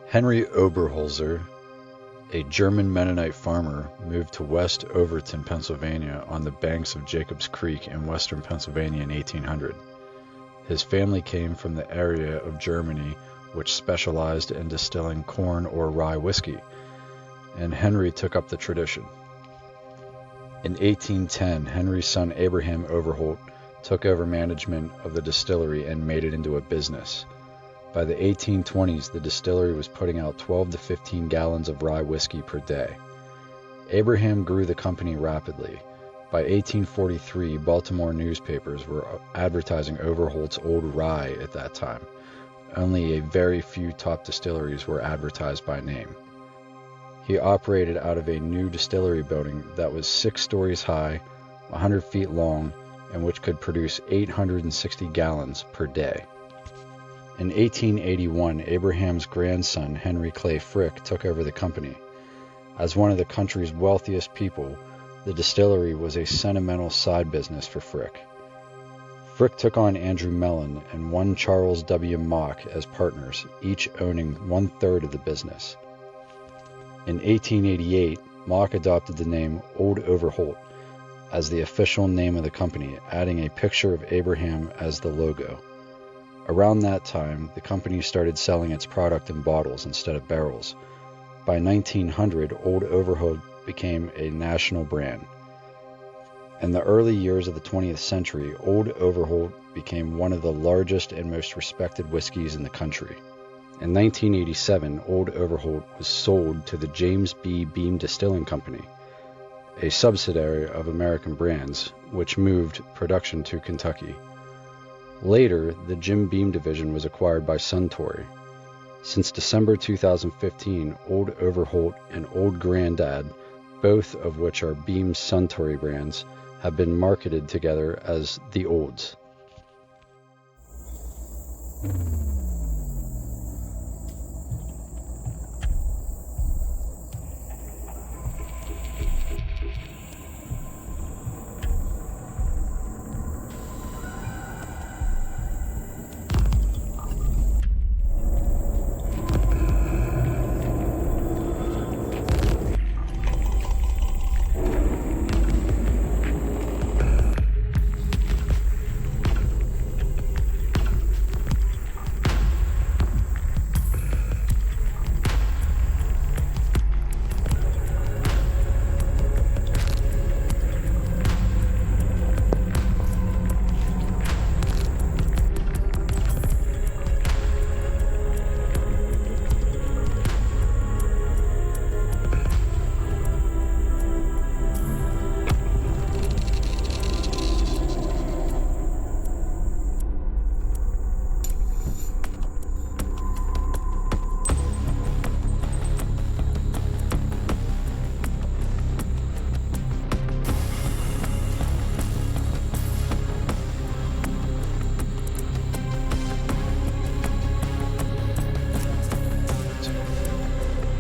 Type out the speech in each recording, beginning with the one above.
Henry Oberholzer, a German Mennonite farmer, moved to West Overton, Pennsylvania on the banks of Jacobs Creek in western Pennsylvania in 1800. His family came from the area of Germany which specialized in distilling corn or rye whiskey, and Henry took up the tradition. In 1810, Henry's son Abraham Overholt took over management of the distillery and made it into a business. By the 1820s, the distillery was putting out 12 to 15 gallons of rye whiskey per day. Abraham grew the company rapidly. By 1843, Baltimore newspapers were advertising Overholt's Old Rye at that time. Only a very few top distilleries were advertised by name. He operated out of a new distillery building that was 6 stories high, 100 feet long, and which could produce 860 gallons per day. In 1881, Abraham's grandson, Henry Clay Frick, took over the company. As one of the country's wealthiest people, the distillery was a sentimental side business for Frick. Frick took on Andrew Mellon and one Charles W. Mock as partners, each owning 1/3 of the business. In 1888, Mock adopted the name Old Overholt as the official name of the company, adding a picture of Abraham as the logo. Around that time, the company started selling its product in bottles instead of barrels. By 1900, Old Overholt became a national brand. In the early years of the 20th century, Old Overholt became one of the largest and most respected whiskeys in the country. In 1987, Old Overholt was sold to the James B. Beam Distilling Company, a subsidiary of American Brands, which moved production to Kentucky. Later, the Jim Beam division was acquired by Suntory. Since December 2015, Old Overholt and Old Grandad, both of which are Beam's Suntory brands, have been marketed together as the Olds.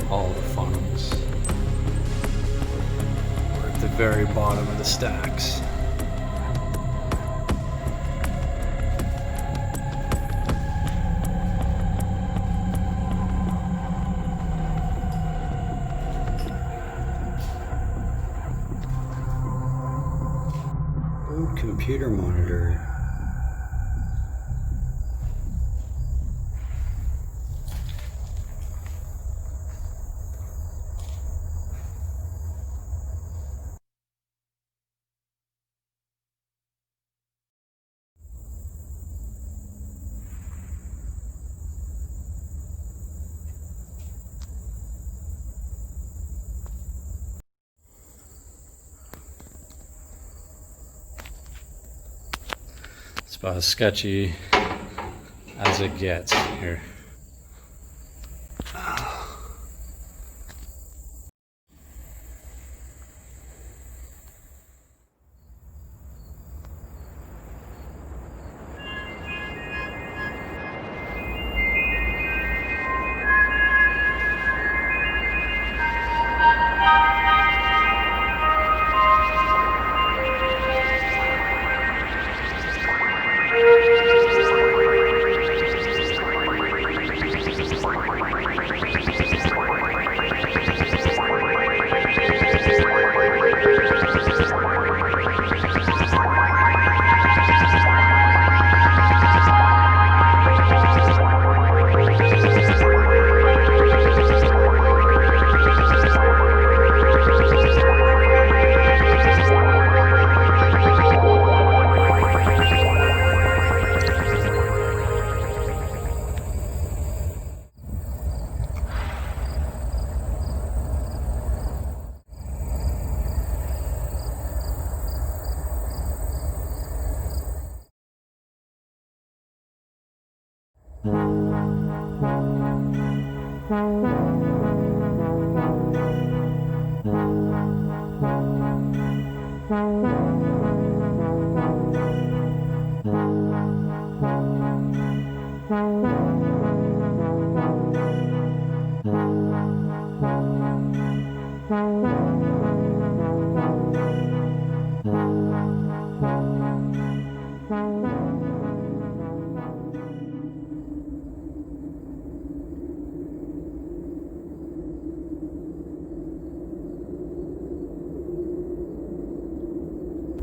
All the funnels are at the very bottom of the stacks. Old computer monitor. It's about as sketchy as it gets here.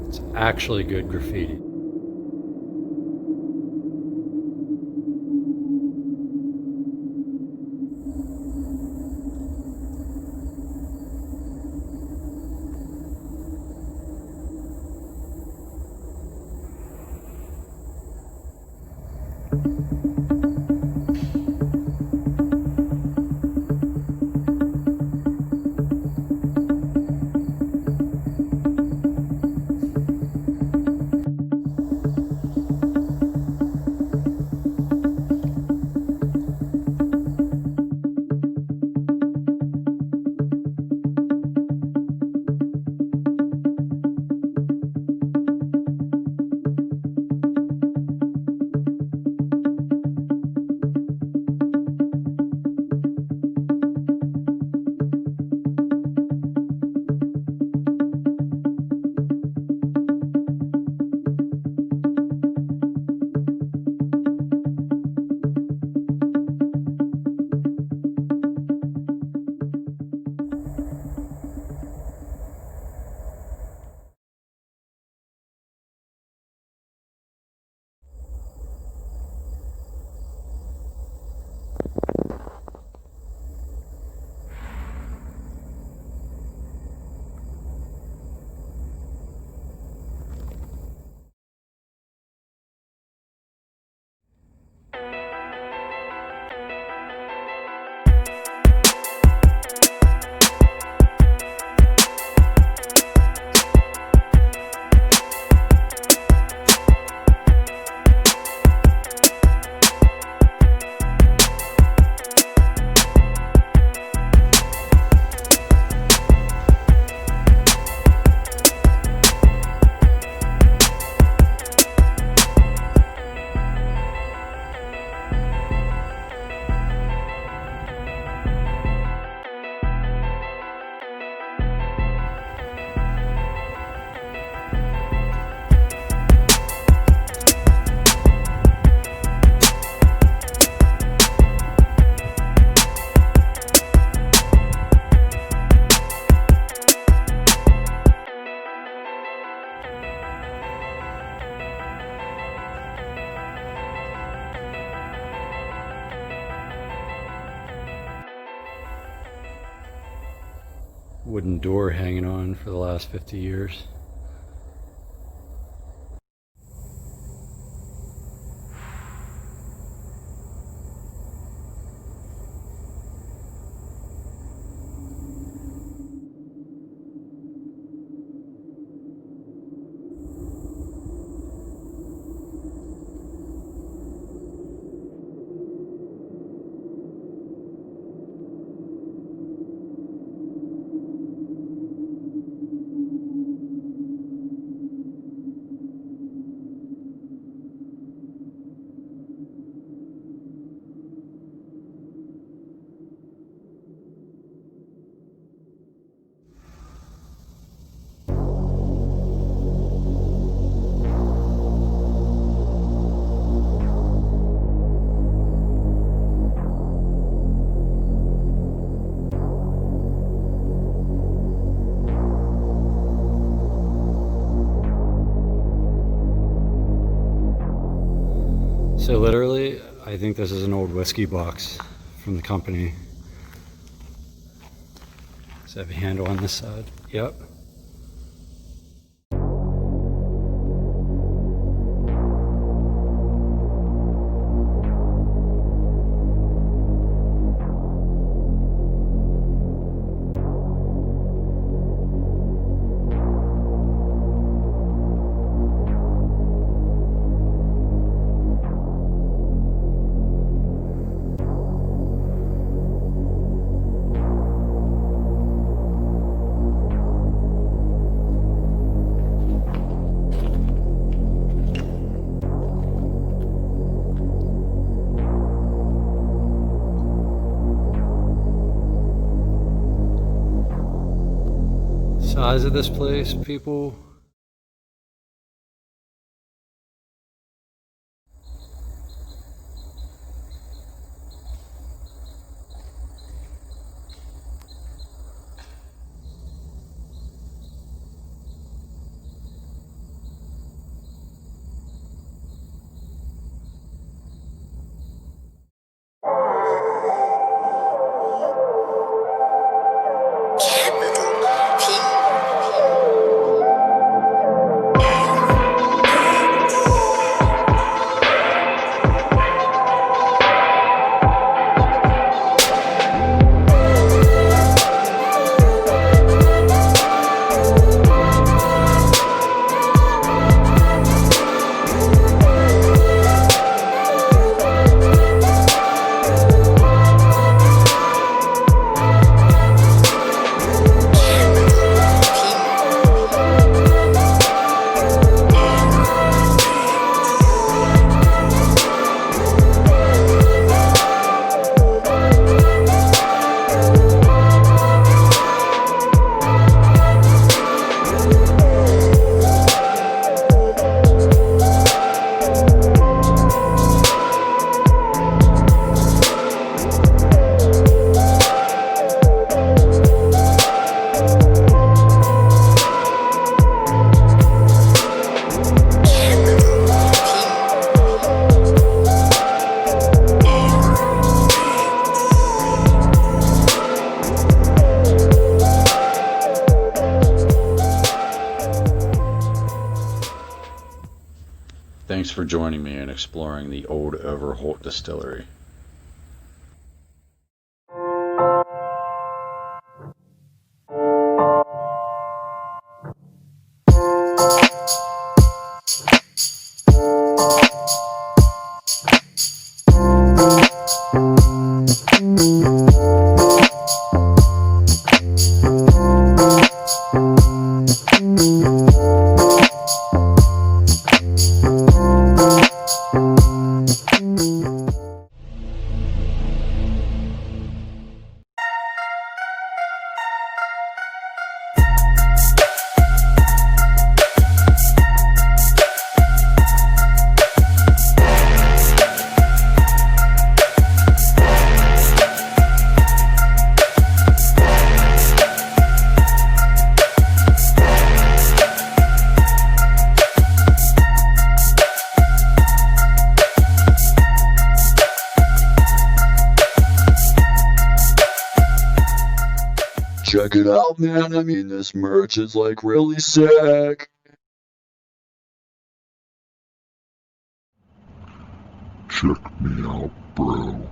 It's actually good graffiti. Wooden door hanging on for the last 50 years. So literally, I think this is an old whiskey box from the company. Does it have a handle on this side? Yep. size of this place, people. Thanks for joining me in exploring the Old Overholt Distillery. Check it out, man. I mean, this merch is like really sick. Check me out, bro.